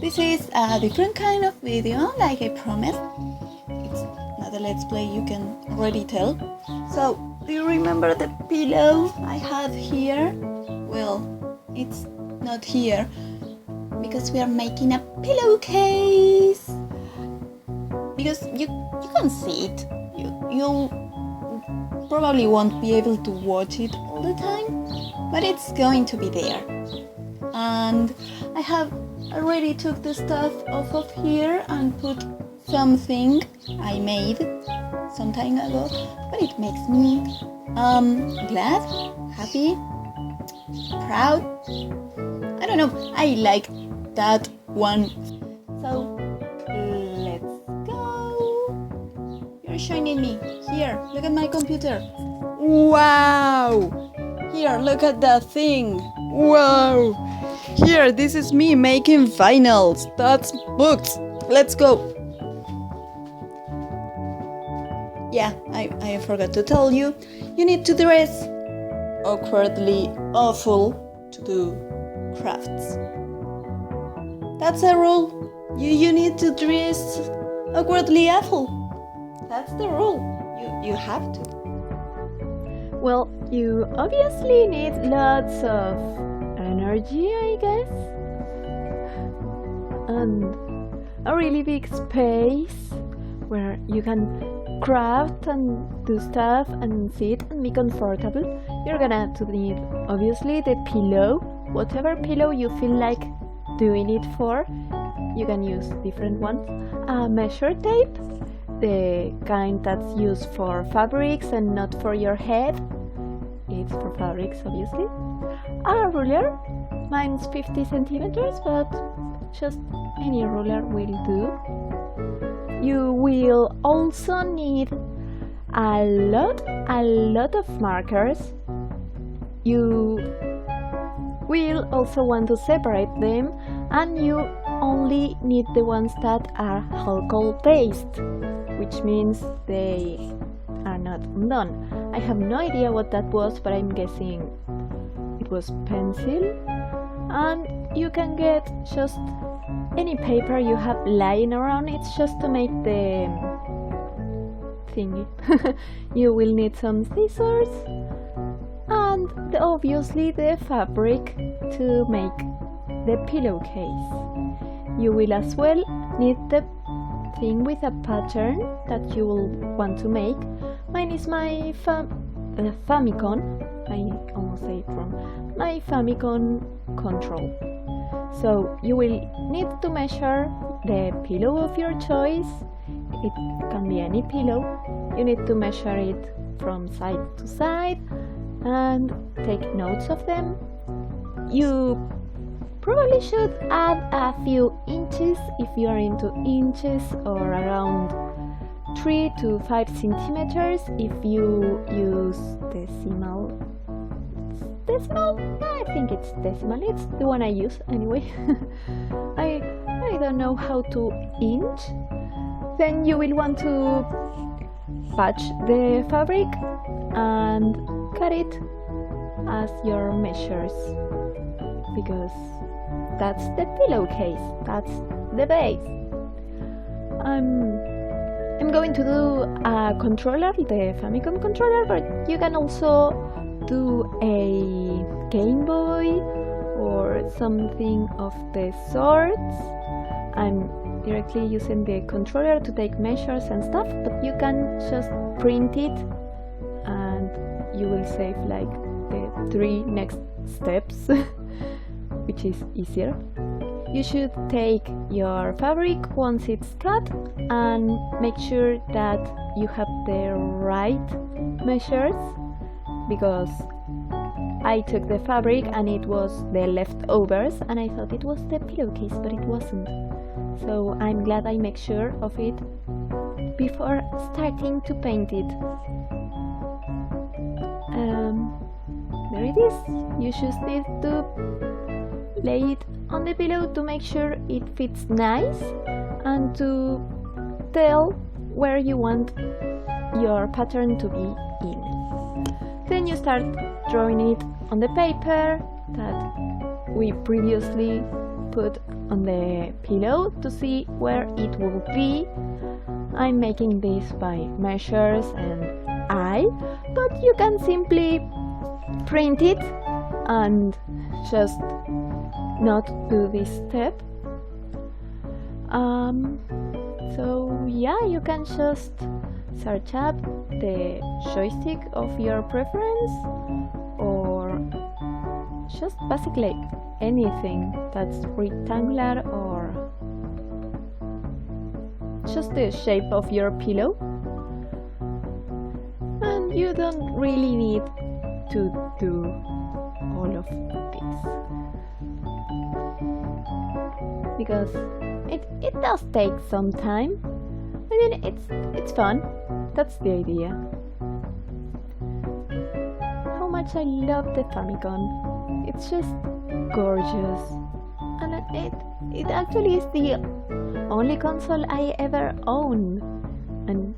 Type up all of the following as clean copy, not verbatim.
This is a different kind of video, like I promised. It's not a let's play, you can already tell. So, do you remember the pillow I had here? Well, it's not here because we are making a pillowcase. Because you can see it. You probably won't be able to watch it all the time, but it's going to be there. And I have already took the stuff off of here and put something I made some time ago, but it makes me glad, happy, proud. I don't know, I like that one. So let's go. You're showing me. Here, look at my computer. Wow! Here, look at that thing. Wow! Here, this is me making vinyls. That's books. Let's go. Yeah, I forgot to tell you. You need to dress awkwardly awful to do crafts. That's a rule. You need to dress awkwardly awful. That's the rule. You have to. Well, you obviously need lots of energy, I guess, and a really big space where you can craft and do stuff and sit and be comfortable. You're gonna to need obviously the pillow, whatever pillow you feel like doing it for. You can use different ones. A measure tape, the kind that's used for fabrics and not for your head. It's for fabrics, obviously. A ruler, mine's 50 centimeters, but just any ruler will do. You will also need a lot of markers. You will also want to separate them, and you only need the ones that are alcohol based, which means they are not undone. I have no idea what that was, but I'm guessing it was pencil. And you can get just any paper you have lying around. It's just to make the thingy. You will need some scissors and obviously the fabric to make the pillowcase. You will as well need the thing with a pattern that you will want to make. Mine is my Famicom. I almost say it wrong. My Famicom control. So you will need to measure the pillow of your choice. It can be any pillow. You need to measure it from side to side and take notes of them. You probably should add a few inches if you are into inches, or around 3 to 5 centimeters if you use decimal. I think it's decimal. It's the one I use anyway. I don't know how to inch. Then you will want to patch the fabric and cut it as your measures, because that's the pillowcase, that's the base. I'm going to do a controller, the Famicom controller, but you can also do a Game Boy or something of the sorts. I'm directly using the controller to take measures and stuff, but you can just print it and you will save like the 3 next steps, which is easier. You should take your fabric once it's cut and make sure that you have the right measures, because I took the fabric and it was the leftovers and I thought it was the pillowcase, but it wasn't. So I'm glad I make sure of it before starting to paint it. There it is. You just need to lay it on the pillow to make sure it fits nice and to tell where you want your pattern to be in. Then you start drawing it on the paper that we previously put on the pillow to see where it will be. I'm making this by measures and eye, but you can simply print it and just not do this step. So yeah, you can just search up the joystick of your preference, or just basically anything that's rectangular or just the shape of your pillow. And you don't really need to do all of this, because it does take some time. I mean, it's fun. That's the idea. How much I love the Famicom. It's just gorgeous. And it actually is the only console I ever own. And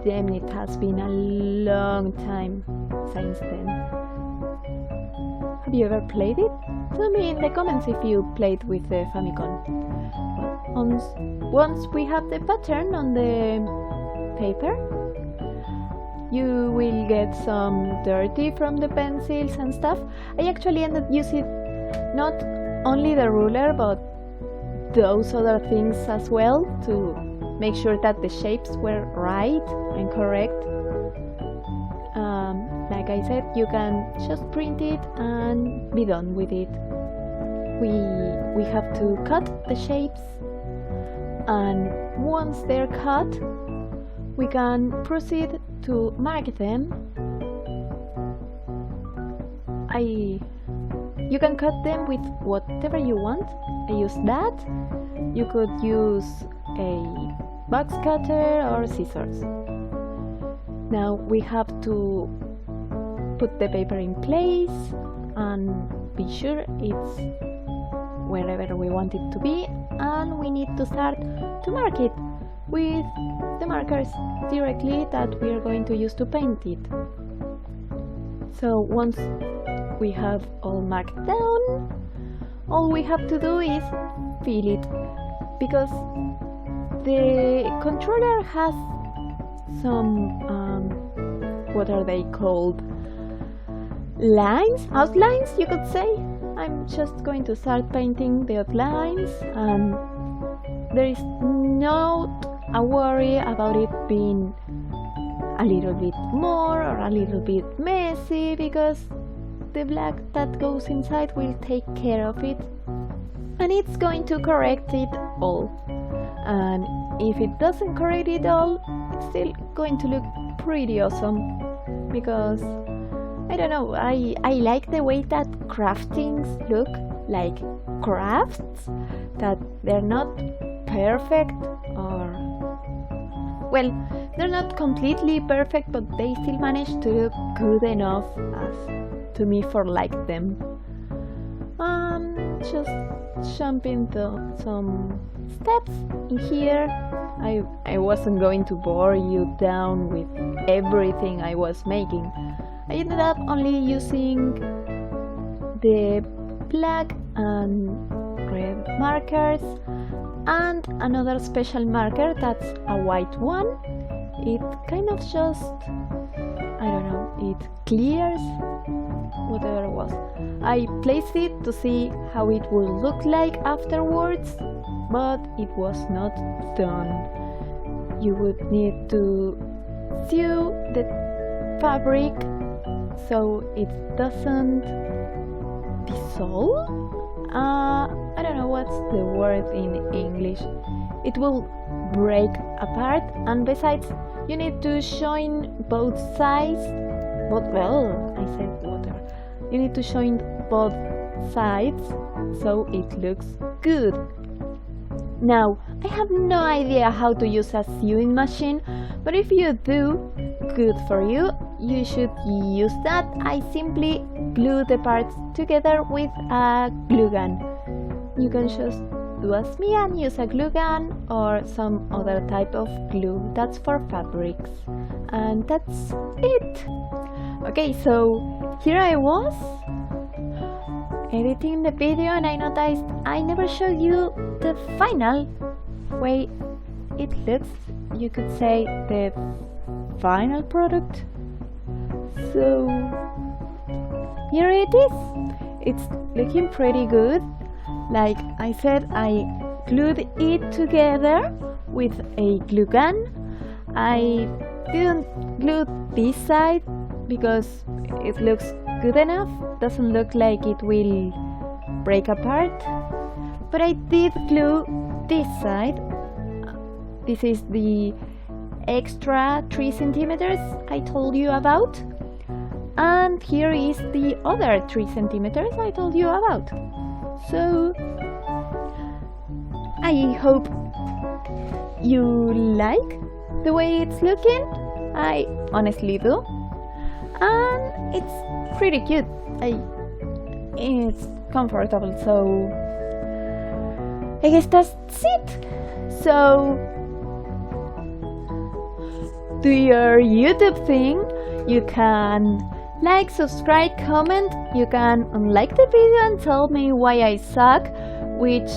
damn, it has been a long time since then. Have you ever played it? Tell me in the comments if you played with the Famicom. Once we have the pattern on the paper, you will get some dirty from the pencils and stuff. I actually ended up using not only the ruler but those other things as well to make sure that the shapes were right and correct. Like I said, you can just print it and be done with it. We have to cut the shapes, and once they're cut, we can proceed to mark them. You can cut them with whatever you want. I use that. You could use a box cutter or scissors. Now we have to put the paper in place and be sure it's wherever we want it to be, and we need to start to mark it with the markers directly that we are going to use to paint it. So once we have all marked down, all we have to do is fill it, because the controller has some what are they called? Lines? Outlines, you could say. I'm just going to start painting the outlines, and there is not a worry about it being a little bit more or a little bit messy, because the black that goes inside will take care of it, and it's going to correct it all. And if it doesn't correct it all, it's still going to look pretty awesome, because I don't know, I like the way that craftings look like crafts, that they're not perfect, or well, they're not completely perfect, but they still manage to look good enough as to me for like them. Just jumping some steps in here. I wasn't going to bore you down with everything I was making. I ended up only using the black and red markers and another special marker that's a white one. It kind of just, I don't know, it clears whatever it was. I placed it to see how it will look like afterwards, but it was not done. You would need to sew the fabric so it doesn't dissolve. I don't know what's the word in English. It will break apart, and besides, you need to join both sides. You need to join both sides so it looks good. Now, I have no idea how to use a sewing machine, but if you do, good for you. You should use that. I simply glue the parts together with a glue gun. You can just do as me and use a glue gun or some other type of glue. That's for fabrics. And that's it. Okay, so here I was editing the video and I noticed I never showed you the final way it looks. You could say the final product. So here it is. It's looking pretty good. Like I said, I glued it together with a glue gun. I didn't glue this side because it looks good enough. Doesn't look like it will break apart. But I did glue this side. This is the extra 3 centimeters I told you about. And here is the other 3 centimeters I told you about. So I hope you like the way it's looking. I honestly do. And it's pretty cute. It's comfortable, so I guess that's it. So do your YouTube thing. You can like, subscribe, comment. You can unlike the video and tell me why I suck, which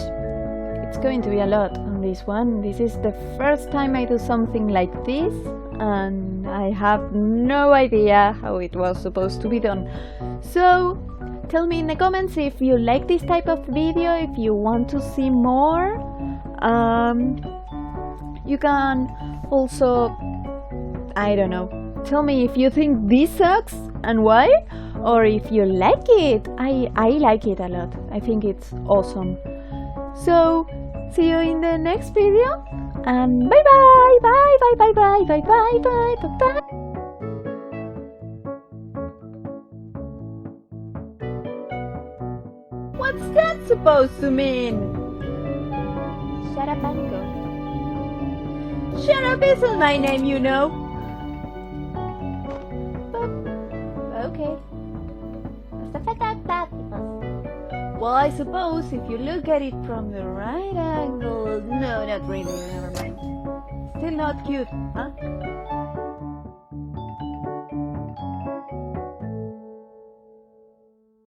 it's going to be a lot on this one. This is the first time I do something like this and I have no idea how it was supposed to be done. So tell me in the comments if you like this type of video, if you want to see more. You can also, I don't know, tell me if you think this sucks and why, or if you like it. I like it a lot. I think it's awesome. So see you in the next video and bye bye bye bye bye bye bye bye bye bye bye. What's that supposed to mean? Shut up and go. Shut up isn't my name, you know. Okay. Well, I suppose if you look at it from the right angle... No, not really, never mind. Still not cute, huh?